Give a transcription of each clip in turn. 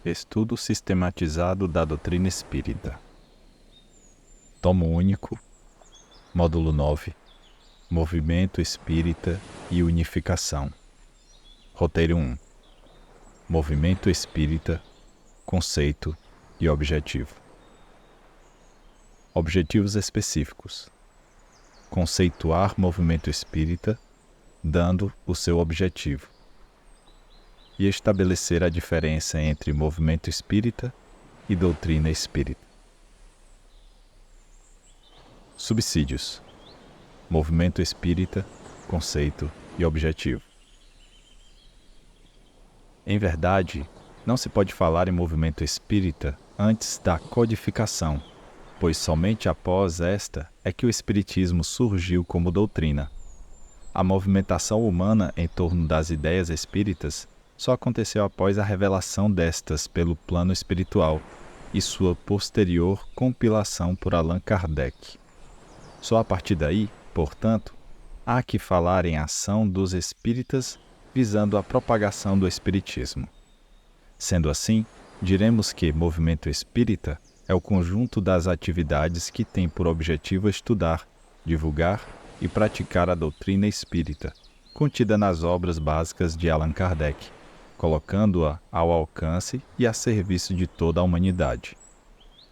Estudo sistematizado da doutrina espírita. Tomo único, módulo 9, Movimento Espírita e Unificação. Roteiro 1. Movimento Espírita, Conceito e Objetivo. Objetivos específicos. Conceituar movimento espírita, dando o seu objetivo. E estabelecer a diferença entre movimento espírita e doutrina espírita. Subsídios: movimento espírita, conceito e objetivo. Em verdade, não se pode falar em movimento espírita antes da codificação, pois somente após esta é que o espiritismo surgiu como doutrina. A movimentação humana em torno das ideias espíritas só aconteceu após a revelação destas pelo plano espiritual e sua posterior compilação por Allan Kardec. Só a partir daí, portanto, há que falar em ação dos espíritas visando a propagação do espiritismo. Sendo assim, diremos que movimento espírita é o conjunto das atividades que tem por objetivo estudar, divulgar e praticar a doutrina espírita, contida nas obras básicas de Allan Kardec, colocando-a ao alcance e a serviço de toda a humanidade.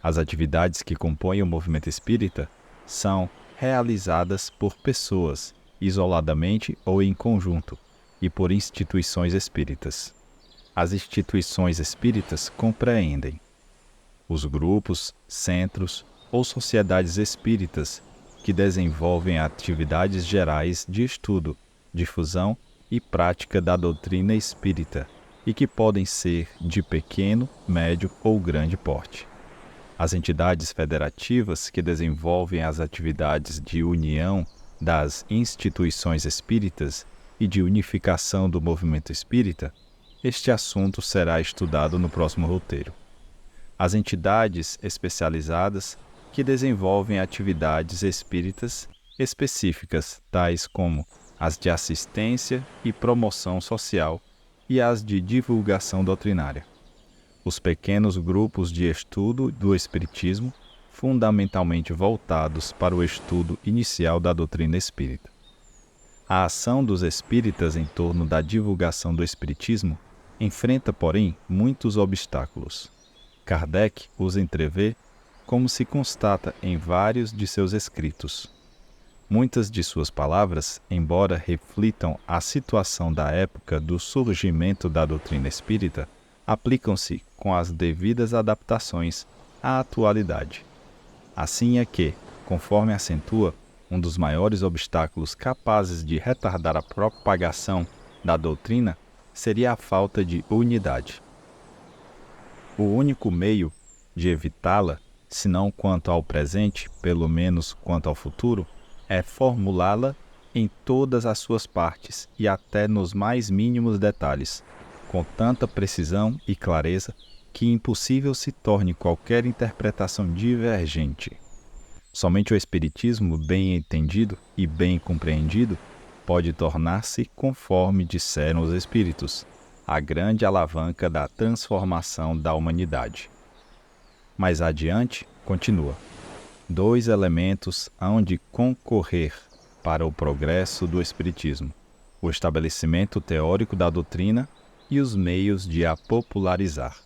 As atividades que compõem o movimento espírita são realizadas por pessoas, isoladamente ou em conjunto, e por instituições espíritas. As instituições espíritas compreendem os grupos, centros ou sociedades espíritas que desenvolvem atividades gerais de estudo, difusão e prática da doutrina espírita e que podem ser de pequeno, médio ou grande porte. As entidades federativas que desenvolvem as atividades de união das instituições espíritas e de unificação do movimento espírita, este assunto será estudado no próximo roteiro. As entidades especializadas que desenvolvem atividades espíritas específicas, tais como as de assistência e promoção social e as de divulgação doutrinária. Os pequenos grupos de estudo do espiritismo, fundamentalmente voltados para o estudo inicial da doutrina espírita. A ação dos espíritas em torno da divulgação do espiritismo enfrenta, porém, muitos obstáculos. Kardec os entrevê como se constata em vários de seus escritos. Muitas de suas palavras, embora reflitam a situação da época do surgimento da doutrina espírita, aplicam-se com as devidas adaptações à atualidade. Assim é que, conforme acentua, um dos maiores obstáculos capazes de retardar a propagação da doutrina seria a falta de unidade. O único meio de evitá-la, se não quanto ao presente, pelo menos quanto ao futuro, é formulá-la em todas as suas partes e até nos mais mínimos detalhes, com tanta precisão e clareza que impossível se torne qualquer interpretação divergente. Somente o espiritismo bem entendido e bem compreendido pode tornar-se, conforme disseram os espíritos, a grande alavanca da transformação da humanidade. Mais adiante, continua: 2 elementos hão de concorrer para o progresso do espiritismo: o estabelecimento teórico da doutrina e os meios de a popularizar.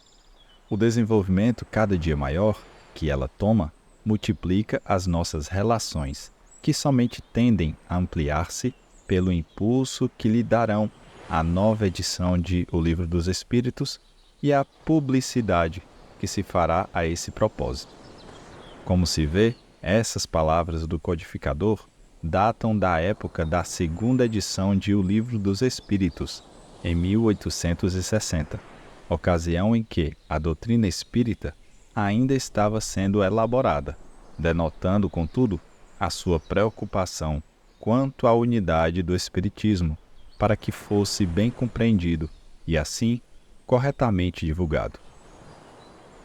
O desenvolvimento cada dia maior que ela toma multiplica as nossas relações, que somente tendem a ampliar-se pelo impulso que lhe darão a nova edição de O Livro dos Espíritos e a publicidade que se fará a esse propósito. Como se vê, essas palavras do codificador datam da época da segunda edição de O Livro dos Espíritos, em 1860, ocasião em que a doutrina espírita ainda estava sendo elaborada, denotando, contudo, a sua preocupação quanto à unidade do espiritismo, para que fosse bem compreendido e, assim, corretamente divulgado.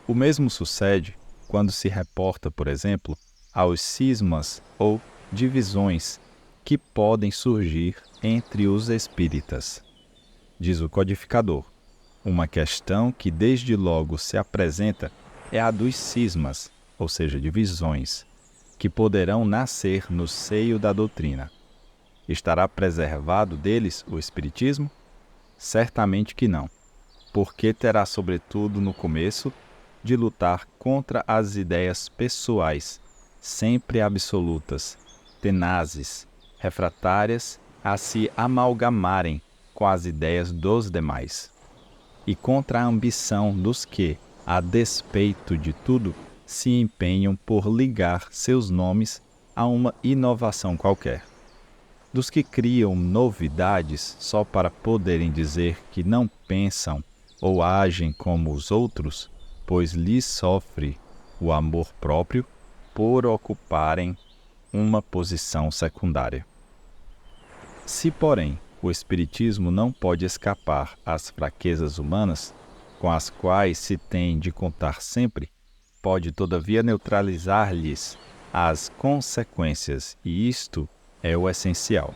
O mesmo sucede quando se reporta, por exemplo, aos cismas ou divisões que podem surgir entre os espíritas. Diz o codificador: Uma questão que desde logo se apresenta é a dos cismas, ou seja, divisões, que poderão nascer no seio da doutrina. Estará preservado deles o Espiritismo? Certamente que não, porque terá, sobretudo no começo, de lutar contra as ideias pessoais, sempre absolutas, tenazes, refratárias a se amalgamarem com as ideias dos demais, e contra a ambição dos que, a despeito de tudo, se empenham por ligar seus nomes a uma inovação qualquer. Dos que criam novidades só para poderem dizer que não pensam ou agem como os outros, pois lhes sofre o amor próprio por ocuparem uma posição secundária. Se, porém, o Espiritismo não pode escapar às fraquezas humanas, com as quais se tem de contar sempre, pode todavia neutralizar-lhes as consequências, e isto é o essencial.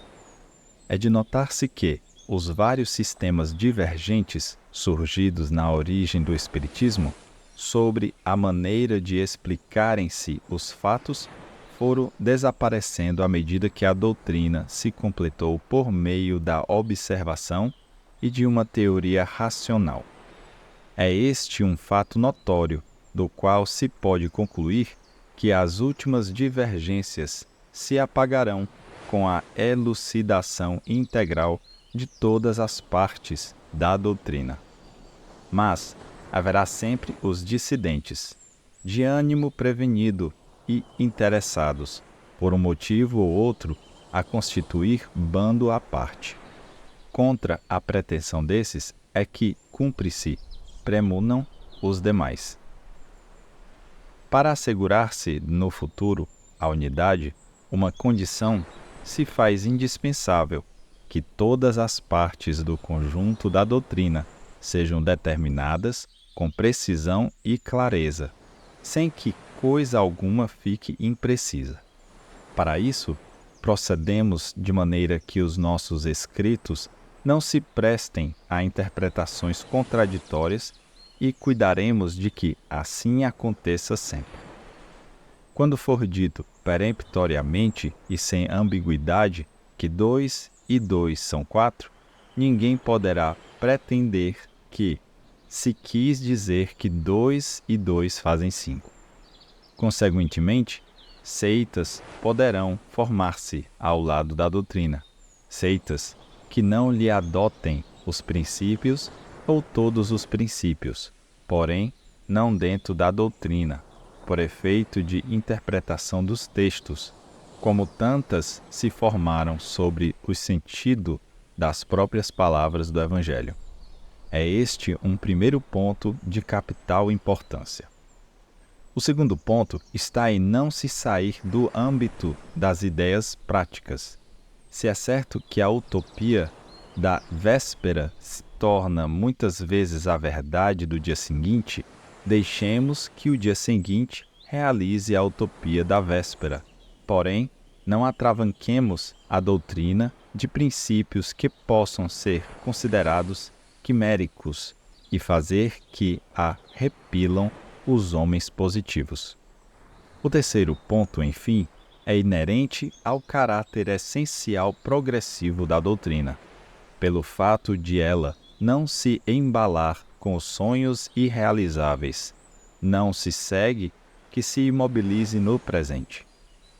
É de notar-se que os vários sistemas divergentes surgidos na origem do Espiritismo sobre a maneira de explicarem-se os fatos foram desaparecendo à medida que a doutrina se completou por meio da observação e de uma teoria racional. É este um fato notório, do qual se pode concluir que as últimas divergências se apagarão com a elucidação integral de todas as partes da doutrina. Mas haverá sempre os dissidentes, de ânimo prevenido e interessados, por um motivo ou outro, a constituir bando à parte. Contra a pretensão desses é que cumpre-se premunam os demais. Para assegurar-se no futuro a unidade, uma condição se faz indispensável: que todas as partes do conjunto da doutrina sejam determinadas com precisão e clareza, sem que coisa alguma fique imprecisa. Para isso, procedemos de maneira que os nossos escritos não se prestem a interpretações contraditórias e cuidaremos de que assim aconteça sempre. Quando for dito peremptoriamente e sem ambiguidade que 2 e 2 são 4, ninguém poderá pretender que se quis dizer que 2 e 2 fazem 5. Consequentemente, seitas poderão formar-se ao lado da doutrina, seitas que não lhe adotem os princípios ou todos os princípios, porém não dentro da doutrina, por efeito de interpretação dos textos, como tantas se formaram sobre o sentido das próprias palavras do Evangelho. É este um primeiro ponto de capital importância. O segundo ponto está em não se sair do âmbito das ideias práticas. Se é certo que a utopia da véspera se torna muitas vezes a verdade do dia seguinte, deixemos que o dia seguinte realize a utopia da véspera. Porém, não atravanquemos a doutrina de princípios que possam ser considerados quiméricos e fazer que a repilam os homens positivos. O terceiro ponto, enfim, é inerente ao caráter essencial progressivo da doutrina, pelo fato de ela não se embalar com sonhos irrealizáveis. Não se segue que se imobilize no presente.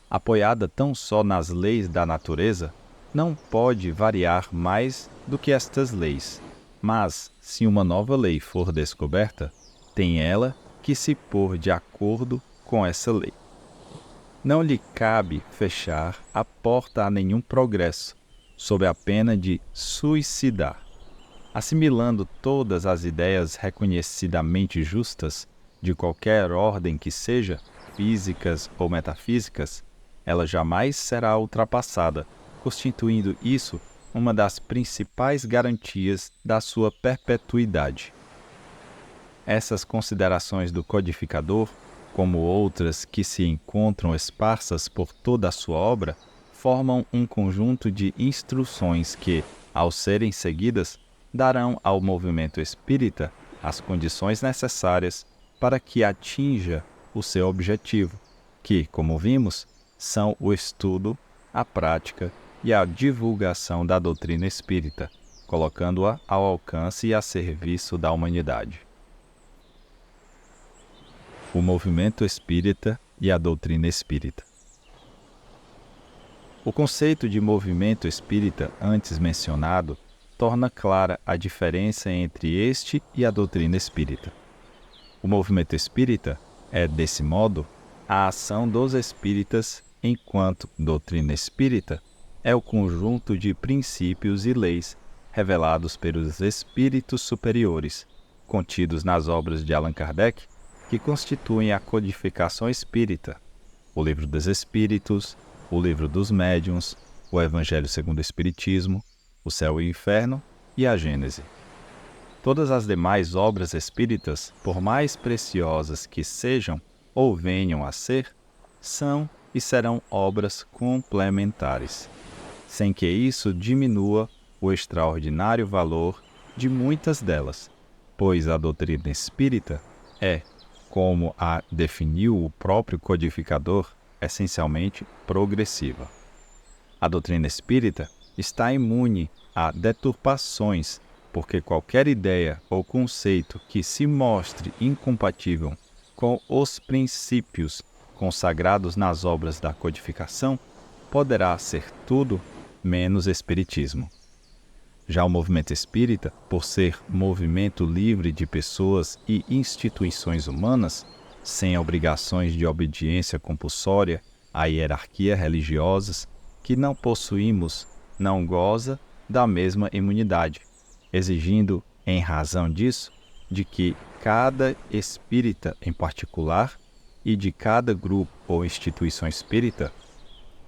Apoiada tão só nas leis da natureza, não pode variar mais do que estas leis. Mas, se uma nova lei for descoberta, tem ela que se pôr de acordo com essa lei. Não lhe cabe fechar a porta a nenhum progresso, sob a pena de suicidar. Assimilando todas as ideias reconhecidamente justas, de qualquer ordem que seja, físicas ou metafísicas, ela jamais será ultrapassada, constituindo isso uma das principais garantias da sua perpetuidade. Essas considerações do codificador, como outras que se encontram esparsas por toda a sua obra, formam um conjunto de instruções que, ao serem seguidas, darão ao movimento espírita as condições necessárias para que atinja o seu objetivo, que, como vimos, são o estudo, a prática e a divulgação da doutrina espírita, colocando-a ao alcance e a serviço da humanidade. O movimento espírita e a doutrina espírita. O conceito de movimento espírita antes mencionado torna clara a diferença entre este e a doutrina espírita. O movimento espírita é, desse modo, a ação dos espíritas, enquanto doutrina espírita é o conjunto de princípios e leis revelados pelos espíritos superiores, contidos nas obras de Allan Kardec, que constituem a codificação espírita, o Livro dos Espíritos, o Livro dos Médiuns, o Evangelho segundo o Espiritismo, o Céu e o Inferno e a Gênese. Todas as demais obras espíritas, por mais preciosas que sejam ou venham a ser, são e serão obras complementares, sem que isso diminua o extraordinário valor de muitas delas, pois a doutrina espírita é, como a definiu o próprio codificador, essencialmente progressiva. A doutrina espírita está imune a deturpações, porque qualquer ideia ou conceito que se mostre incompatível com os princípios consagrados nas obras da codificação poderá ser tudo menos espiritismo. Já o movimento espírita, por ser movimento livre de pessoas e instituições humanas, sem obrigações de obediência compulsória à hierarquia religiosas, que não possuímos, não goza da mesma imunidade, exigindo, em razão disso, de que cada espírita em particular e de cada grupo ou instituição espírita,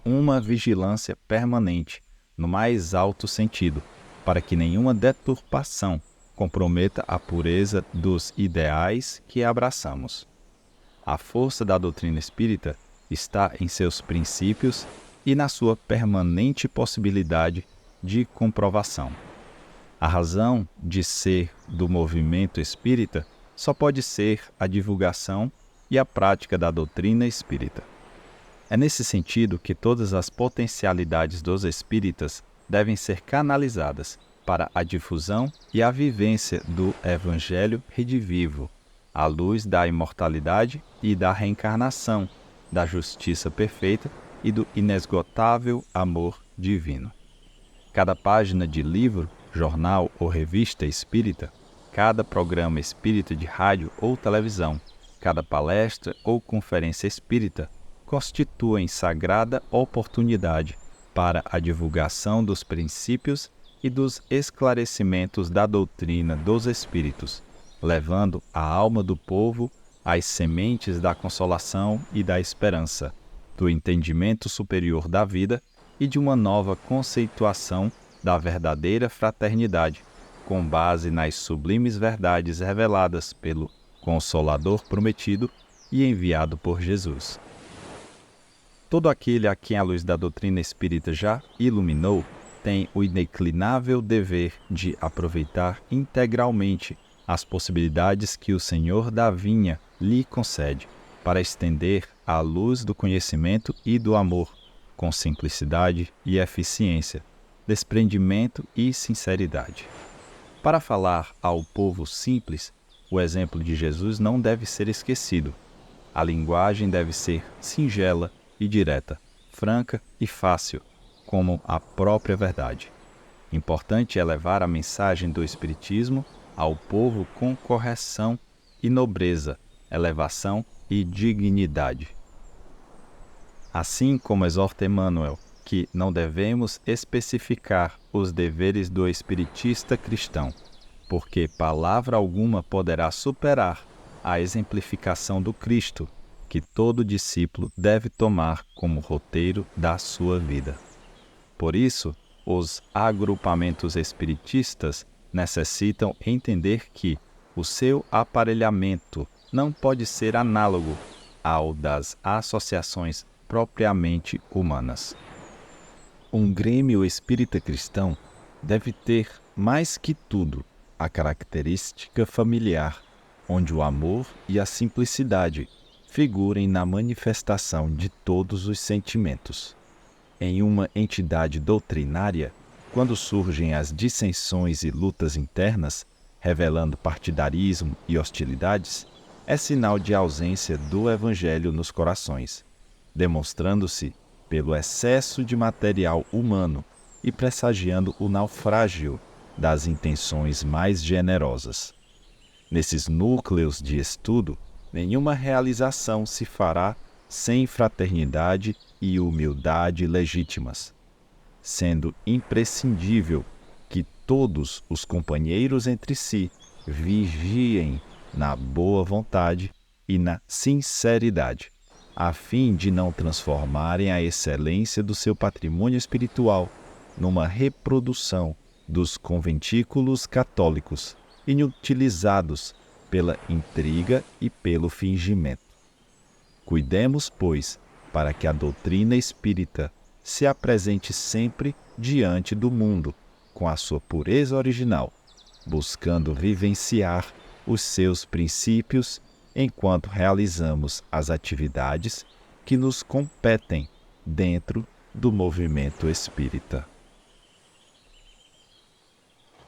uma vigilância permanente, no mais alto sentido, para que nenhuma deturpação comprometa a pureza dos ideais que abraçamos. A força da doutrina espírita está em seus princípios e na sua permanente possibilidade de comprovação. A razão de ser do movimento espírita só pode ser a divulgação e a prática da doutrina espírita. É nesse sentido que todas as potencialidades dos espíritas devem ser canalizadas para a difusão e a vivência do Evangelho redivivo, à luz da imortalidade e da reencarnação, da justiça perfeita e do inesgotável amor divino. Cada página de livro, jornal ou revista espírita, cada programa espírita de rádio ou televisão, cada palestra ou conferência espírita constituem sagrada oportunidade para a divulgação dos princípios e dos esclarecimentos da doutrina dos espíritos, levando a alma do povo às sementes da consolação e da esperança, do entendimento superior da vida e de uma nova conceituação da verdadeira fraternidade, com base nas sublimes verdades reveladas pelo Consolador prometido e enviado por Jesus. Todo aquele a quem a luz da doutrina espírita já iluminou tem o ineclinável dever de aproveitar integralmente as possibilidades que o Senhor da vinha lhe concede para estender a luz do conhecimento e do amor, com simplicidade e eficiência, desprendimento e sinceridade. Para falar ao povo simples, o exemplo de Jesus não deve ser esquecido. A linguagem deve ser singela e direta, franca e fácil, como a própria verdade. Importante é levar a mensagem do Espiritismo ao povo com correção e nobreza, elevação e dignidade. Assim como exorta Emmanuel, que não devemos especificar os deveres do espiritista cristão, porque palavra alguma poderá superar a exemplificação do Cristo, que todo discípulo deve tomar como roteiro da sua vida. Por isso, os agrupamentos espiritistas necessitam entender que o seu aparelhamento não pode ser análogo ao das associações propriamente humanas. Um grêmio espírita cristão deve ter mais que tudo, a característica familiar, onde o amor e a simplicidade figurem na manifestação de todos os sentimentos. Em uma entidade doutrinária, quando surgem as dissensões e lutas internas, revelando partidarismo e hostilidades, é sinal de ausência do Evangelho nos corações, demonstrando-se pelo excesso de material humano e pressagiando o naufrágio das intenções mais generosas. Nesses núcleos de estudo, nenhuma realização se fará sem fraternidade e humildade legítimas, sendo imprescindível que todos os companheiros entre si vigiem na boa vontade e na sinceridade, a fim de não transformarem a excelência do seu patrimônio espiritual numa reprodução dos conventículos católicos, inutilizados pela intriga e pelo fingimento. Cuidemos, pois, para que a doutrina espírita se apresente sempre diante do mundo, com a sua pureza original, buscando vivenciar os seus princípios enquanto realizamos as atividades que nos competem dentro do movimento espírita.